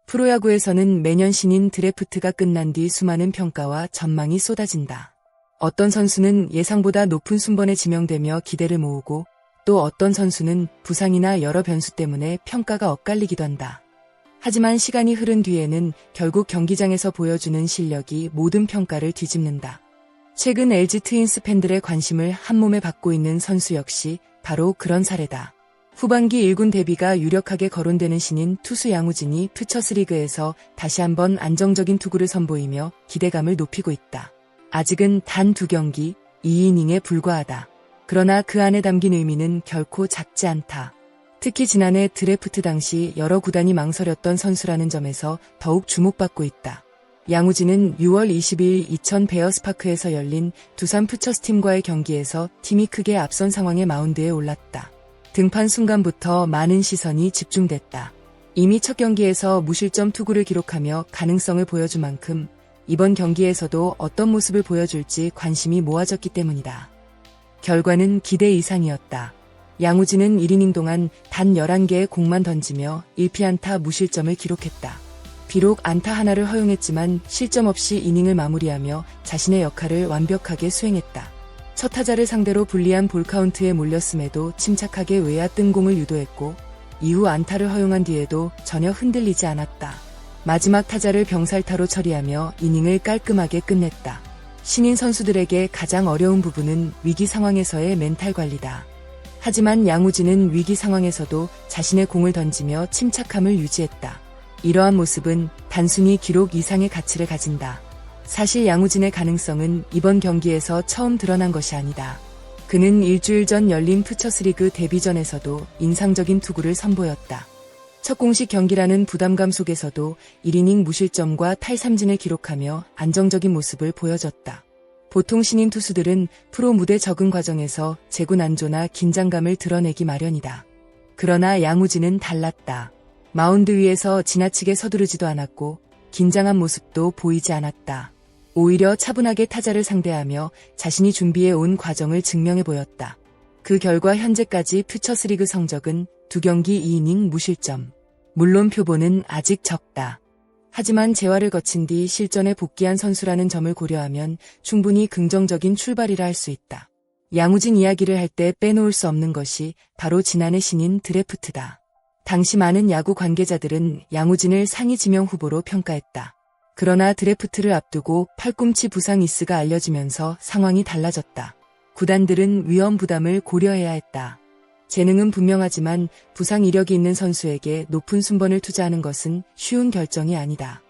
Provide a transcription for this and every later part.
프로야구에서는 매년 신인 드래프트가 끝난 뒤 수많은 평가와 전망이 쏟아진다. 어떤 선수는 예상보다 높은 순번에 지명되며 기대를 모으고 또 어떤 선수는 부상이나 여러 변수 때문에 평가가 엇갈리기도 한다. 하지만 시간이 흐른 뒤에는 결국 경기장에서 보여주는 실력이 모든 평가를 뒤집는다. 최근 LG 트윈스 팬들의 관심을 한몸에 받고 있는 선수 역시 바로 그런 사례다. 후반기 1군 데뷔가 유력하게 거론되는 신인 투수 양우진이 퓨처스리그에서 다시 한번 안정적인 투구를 선보이며 기대감을 높이고 있다. 아직은 단 2경기, 2이닝에 불과하다. 그러나 그 안에 담긴 의미는 결코 작지 않다. 특히 지난해 드래프트 당시 여러 구단이 망설였던 선수라는 점에서 더욱 주목받고 있다. 양우진은 6월 22일 이천 베어스파크에서 열린 두산 퓨처스팀과의 경기에서 팀이 크게 앞선 상황의 마운드에 올랐다. 등판 순간부터 많은 시선이 집중됐다. 이미 첫 경기에서 무실점 투구를 기록하며 가능성을 보여준 만큼 이번 경기에서도 어떤 모습을 보여줄지 관심이 모아졌기 때문이다. 결과는 기대 이상이었다. 양우진은 1이닝 동안 단 11개의 공만 던지며 1피안타 무실점을 기록했다. 비록 안타 하나를 허용했지만 실점 없이 이닝을 마무리하며 자신의 역할을 완벽하게 수행했다. 첫 타자를 상대로 불리한 볼카운트에 몰렸음에도 침착하게 외야 뜬공을 유도했고 이후 안타를 허용한 뒤에도 전혀 흔들리지 않았다. 마지막 타자를 병살타로 처리하며 이닝을 깔끔하게 끝냈다. 신인 선수들에게 가장 어려운 부분은 위기 상황에서의 멘탈 관리다. 하지만 양우진은 위기 상황에서도 자신의 공을 던지며 침착함을 유지했다. 이러한 모습은 단순히 기록 이상의 가치를 가진다. 사실 양우진의 가능성은 이번 경기에서 처음 드러난 것이 아니다. 그는 일주일 전 열린 퓨처스리그 데뷔전에서도 인상적인 투구를 선보였다. 첫 공식 경기라는 부담감 속에서도 1이닝 무실점과 탈삼진을 기록하며 안정적인 모습을 보여줬다. 보통 신인 투수들은 프로 무대 적응 과정에서 재구난조나 긴장감을 드러내기 마련이다. 그러나 양우진은 달랐다. 마운드 위에서 지나치게 서두르지도 않았고 긴장한 모습도 보이지 않았다. 오히려 차분하게 타자를 상대하며 자신이 준비해 온 과정을 증명해 보였다. 그 결과 현재까지 퓨처스리그 성적은 2경기 2이닝 무실점. 물론 표본은 아직 적다. 하지만 재활을 거친 뒤 실전에 복귀한 선수라는 점을 고려하면 충분히 긍정적인 출발이라 할 수 있다. 양우진 이야기를 할 때 빼놓을 수 없는 것이 바로 지난해 신인 드래프트다. 당시 많은 야구 관계자들은 양우진을 상위 지명 후보로 평가했다. 그러나 드래프트를 앞두고 팔꿈치 부상 이스가 알려지면서 상황이 달라졌다. 구단들은 위험 부담을 고려해야 했다. 재능은 분명하지만 부상 이력이 있는 선수에게 높은 순번을 투자하는 것은 쉬운 결정이 아니다.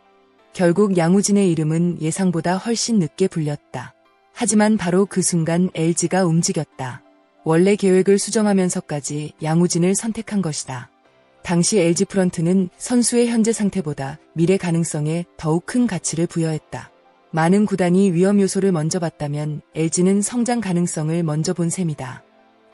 결국 양우진의 이름은 예상보다 훨씬 늦게 불렸다. 하지만 바로 그 순간 LG가 움직였다. 원래 계획을 수정하면서까지 양우진을 선택한 것이다. 당시 LG 프런트는 선수의 현재 상태보다 미래 가능성에 더욱 큰 가치를 부여했다. 많은 구단이 위험 요소를 먼저 봤다면 LG는 성장 가능성을 먼저 본 셈이다.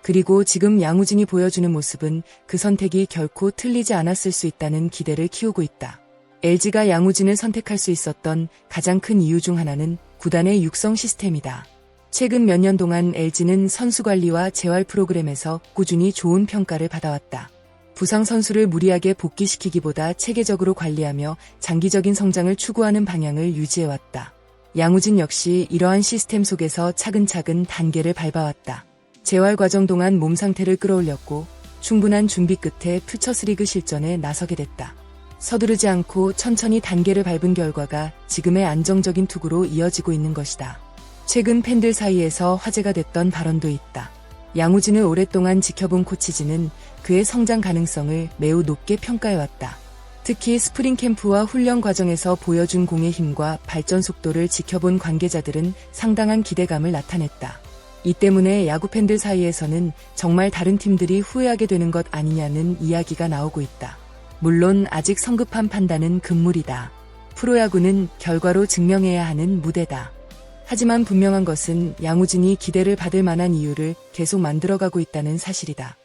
그리고 지금 양우진이 보여주는 모습은 그 선택이 결코 틀리지 않았을 수 있다는 기대를 키우고 있다. LG가 양우진을 선택할 수 있었던 가장 큰 이유 중 하나는 구단의 육성 시스템이다. 최근 몇 년 동안 LG는 선수 관리와 재활 프로그램에서 꾸준히 좋은 평가를 받아왔다. 부상 선수를 무리하게 복귀시키기보다 체계적으로 관리하며 장기적인 성장을 추구하는 방향을 유지해왔다. 양우진 역시 이러한 시스템 속에서 차근차근 단계를 밟아왔다. 재활 과정 동안 몸 상태를 끌어올렸고 충분한 준비 끝에 퓨처스리그 실전에 나서게 됐다. 서두르지 않고 천천히 단계를 밟은 결과가 지금의 안정적인 투구로 이어지고 있는 것이다. 최근 팬들 사이에서 화제가 됐던 발언도 있다. 양우진을 오랫동안 지켜본 코치진은 그의 성장 가능성을 매우 높게 평가해왔다. 특히 스프링 캠프와 훈련 과정에서 보여준 공의 힘과 발전 속도를 지켜본 관계자들은 상당한 기대감을 나타냈다. 이 때문에 야구 팬들 사이에서는 정말 다른 팀들이 후회하게 되는 것 아니냐는 이야기가 나오고 있다. 물론 아직 성급한 판단은 금물이다. 프로야구는 결과로 증명해야 하는 무대다. 하지만 분명한 것은 양우진이 기대를 받을 만한 이유를 계속 만들어가고 있다는 사실이다.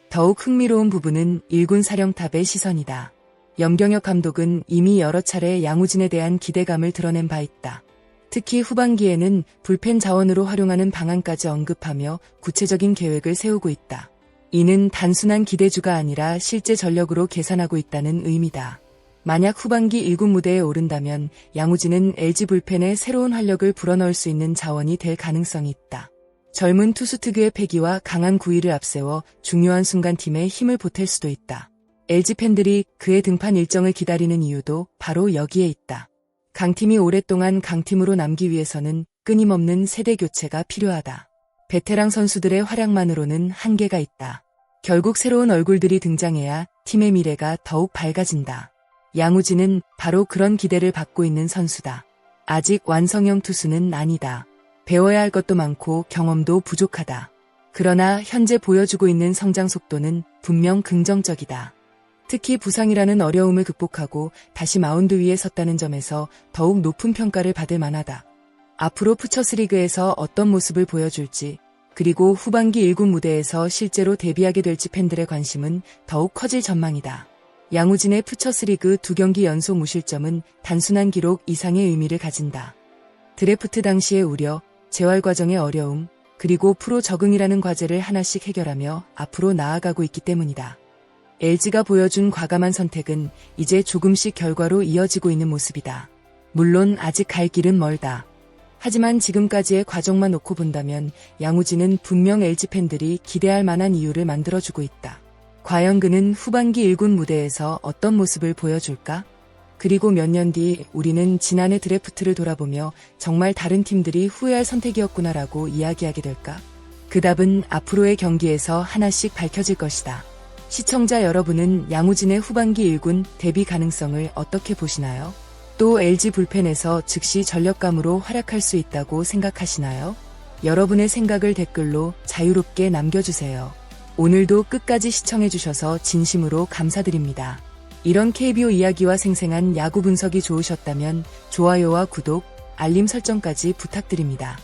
더욱 흥미로운 부분은 1군 사령탑의 시선이다. 염경엽 감독은 이미 여러 차례 양우진에 대한 기대감을 드러낸 바 있다. 특히 후반기에는 불펜 자원으로 활용하는 방안까지 언급하며 구체적인 계획을 세우고 있다. 이는 단순한 기대주가 아니라 실제 전력으로 계산하고 있다는 의미다. 만약 후반기 1군 무대에 오른다면 양우진은 LG 불펜에 새로운 활력을 불어넣을 수 있는 자원이 될 가능성이 있다. 젊은 투수 특유의 패기와 강한 구위를 앞세워 중요한 순간 팀에 힘을 보탤 수도 있다. LG 팬들이 그의 등판 일정을 기다리는 이유도 바로 여기에 있다. 강팀이 오랫동안 강팀으로 남기 위해서는 끊임없는 세대 교체가 필요하다. 베테랑 선수들의 활약만으로는 한계가 있다. 결국 새로운 얼굴들이 등장해야 팀의 미래가 더욱 밝아진다. 양우진은 바로 그런 기대를 받고 있는 선수다. 아직 완성형 투수는 아니다. 배워야 할 것도 많고 경험도 부족하다. 그러나 현재 보여주고 있는 성장 속도는 분명 긍정적이다. 특히 부상이라는 어려움을 극복하고 다시 마운드 위에 섰다는 점에서 더욱 높은 평가를 받을 만하다. 앞으로 푸처스리그에서 어떤 모습을 보여줄지, 그리고 후반기 1군 무대에서 실제로 데뷔하게 될지 팬들의 관심은 더욱 커질 전망이다. 양우진의 푸처스리그 2경기 연속 무실점은 단순한 기록 이상의 의미를 가진다. 드래프트 당시의 우려, 재활 과정의 어려움, 그리고 프로 적응이라는 과제를 하나씩 해결하며 앞으로 나아가고 있기 때문이다. LG가 보여준 과감한 선택은 이제 조금씩 결과로 이어지고 있는 모습이다. 물론 아직 갈 길은 멀다. 하지만 지금까지의 과정만 놓고 본다면 양우진은 분명 LG 팬들이 기대할 만한 이유를 만들어주고 있다. 과연 그는 후반기 1군 무대에서 어떤 모습을 보여줄까? 그리고 몇 년 뒤 우리는 지난해 드래프트를 돌아보며 정말 다른 팀들이 후회할 선택이었구나라고 이야기하게 될까? 그 답은 앞으로의 경기에서 하나씩 밝혀질 것이다. 시청자 여러분은 양우진의 후반기 1군 데뷔 가능성을 어떻게 보시나요? 또 LG 불펜에서 즉시 전력감으로 활약할 수 있다고 생각하시나요? 여러분의 생각을 댓글로 자유롭게 남겨주세요. 오늘도 끝까지 시청해주셔서 진심으로 감사드립니다. 이런 KBO 이야기와 생생한 야구 분석이 좋으셨다면 좋아요와 구독, 알림 설정까지 부탁드립니다.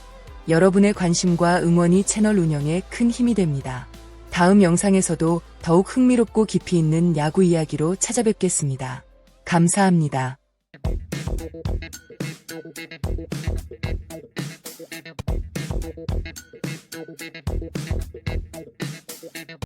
여러분의 관심과 응원이 채널 운영에 큰 힘이 됩니다. 다음 영상에서도 더욱 흥미롭고 깊이 있는 야구 이야기로 찾아뵙겠습니다. 감사합니다.